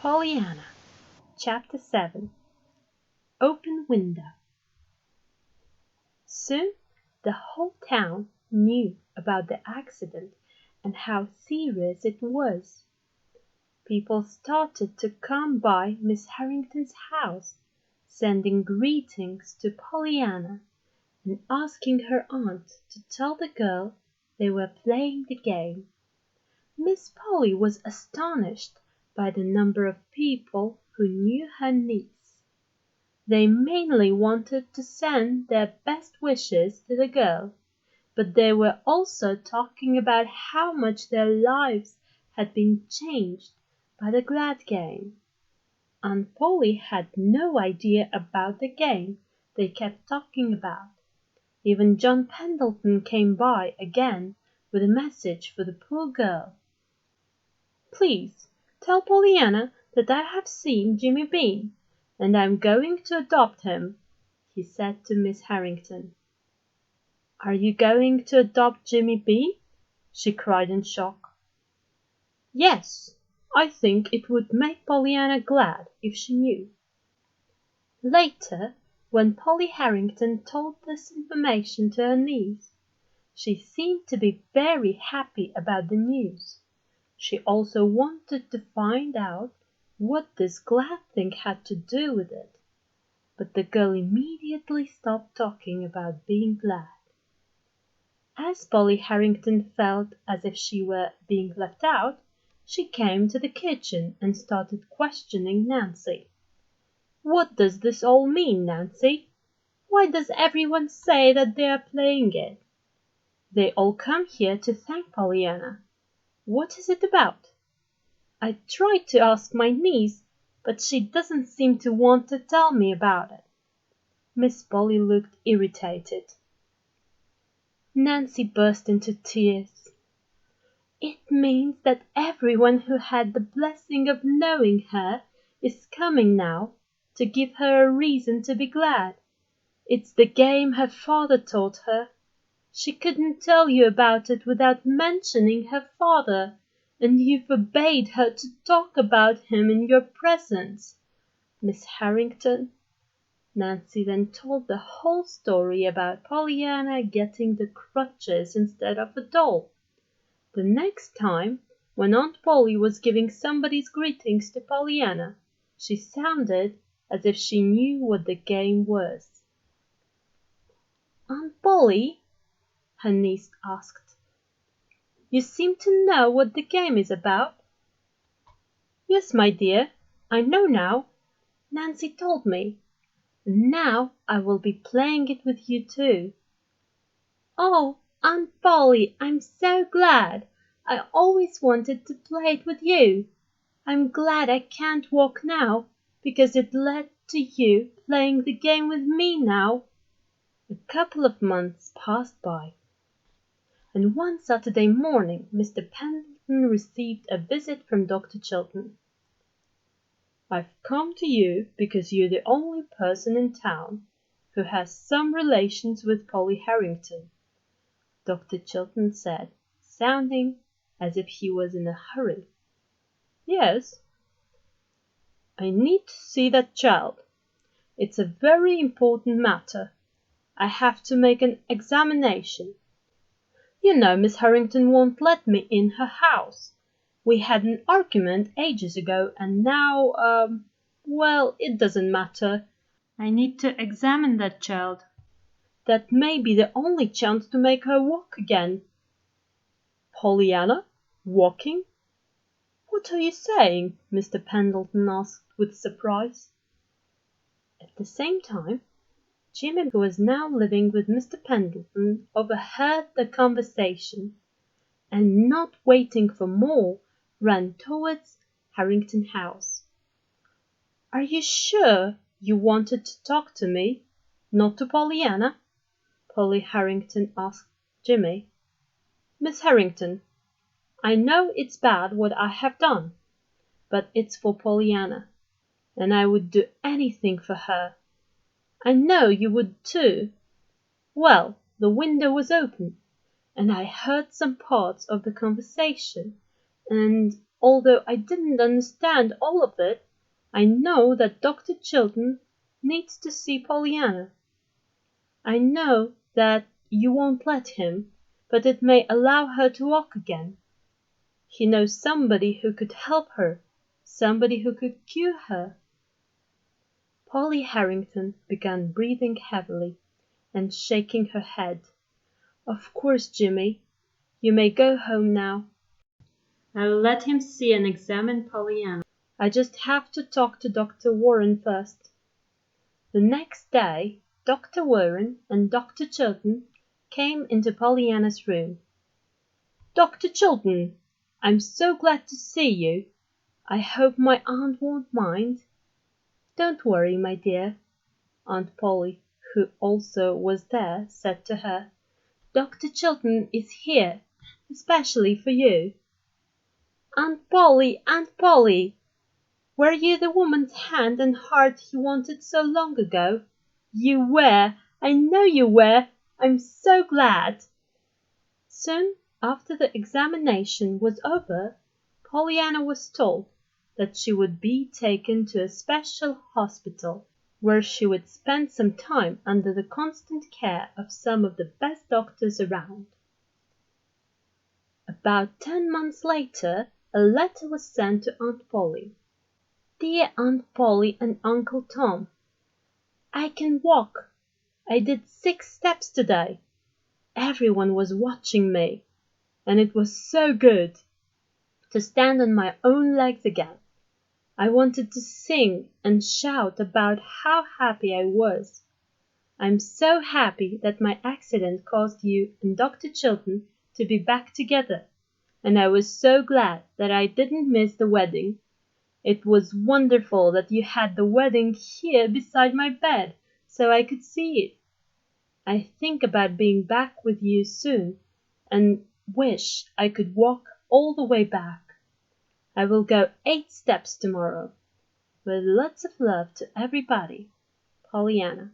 Pollyanna Chapter 7 Open Window. Soon the whole town knew about the accident and how serious it was. People started to come by Miss Harrington's house, sending greetings to Pollyanna and asking her aunt to tell the girl they were playing the game. Miss Polly was astonished by the number of people who knew her niece. They mainly wanted to send their best wishes to the girl, but they were also talking about how much their lives had been changed by the glad game. Aunt Polly had no idea about the game they kept talking about. Even John Pendleton came by again with a message for the poor girl. "Please tell Pollyanna that I have seen Jimmy Bean, and I am going to adopt him," he said to Miss Harrington. "Are you going to adopt Jimmy Bean?" she cried in shock. "Yes, I think it would make Pollyanna glad if she knew." Later, when Polly Harrington told this information to her niece, she seemed to be very happy about the news. She also wanted to find out what this glad thing had to do with it, but the girl immediately stopped talking about being glad. As Polly Harrington felt as if she were being left out, she came to the kitchen and started questioning Nancy. "What does this all mean, Nancy? Why does everyone say that they are playing it? They all come here to thank Pollyanna. What is it about? I tried to ask my niece, but she doesn't seem to want to tell me about it." Miss Polly looked irritated. Nancy burst into tears. "It means that everyone who had the blessing of knowing her is coming now to give her a reason to be glad. It's the game her father taught her. She couldn't tell you about it without mentioning her father, and you forbade her to talk about him in your presence. Miss Harrington." Nancy then told the whole story about Pollyanna getting the crutches instead of a doll. The next time, when Aunt Polly was giving somebody's greetings to Pollyanna, she sounded as if she knew what the game was. "Aunt Polly," her niece asked, "you seem to know what the game is about?" "Yes, my dear, I know now. Nancy told me. And now I will be playing it with you too." "Oh, Aunt Polly, I'm so glad. I always wanted to play it with you. I'm glad I can't walk now, because it led to you playing the game with me now." A couple of months passed by, and one Saturday morning Mr. Pendleton received a visit from Dr. Chilton. "I've come to you because you're the only person in town who has some relations with Polly Harrington," Dr. Chilton said, sounding as if he was in a hurry. "Yes." "I need to see that child. It's a very important matter. I have to make an examination. You know Miss Harrington won't let me in her house. We had an argument ages ago, and now, well, it doesn't matter. I need to examine that child. That may be the only chance to make her walk again." "Pollyanna? Walking? What are you saying?" Mr. Pendleton asked with surprise. At the same time, Jimmy, who was now living with Mr. Pendleton, overheard the conversation, and not waiting for more, ran towards Harrington House. "Are you sure you wanted to talk to me, not to Pollyanna?" Polly Harrington asked Jimmy. "Miss Harrington, I know it's bad what I have done, but it's for Pollyanna, and I would do anything for her. I know you would too. Well, the window was open, and I heard some parts of the conversation, and although I didn't understand all of it, I know that Dr. Chilton needs to see Pollyanna. I know that you won't let him, but it may allow her to walk again. He knows somebody who could help her, somebody who could cure her." Polly Harrington began breathing heavily and shaking her head. "Of course, Jimmy, you may go home now. I'll let him see and examine Pollyanna. I just have to talk to Dr. Warren first." The next day Dr. Warren and Dr. Chilton came into Pollyanna's room. "Dr. Chilton, I'm so glad to see you. I hope my aunt won't mind." "Don't worry, my dear," Aunt Polly, who also was there, said to her. "Dr. Chilton is here, especially for you." "Aunt Polly, Aunt Polly, were you the woman's hand and heart he wanted so long ago?" "You were, I know you were. I'm so glad." Soon after the examination was over, Pollyanna was told that she would be taken to a special hospital, where she would spend some time under the constant care of some of the best doctors around. About 10 months later, a letter was sent to Aunt Polly. "Dear Aunt Polly and Uncle Tom, I can walk. I did 6 steps today. Everyone was watching me, and it was so good to stand on my own legs again. I wanted to sing and shout about how happy I was. I'm so happy that my accident caused you and Dr. Chilton to be back together, and I was so glad that I didn't miss the wedding. It was wonderful that you had the wedding here beside my bed so I could see it. I think about being back with you soon and wish I could walk all the way back. I will go 8 steps tomorrow. With lots of love to everybody, Pollyanna."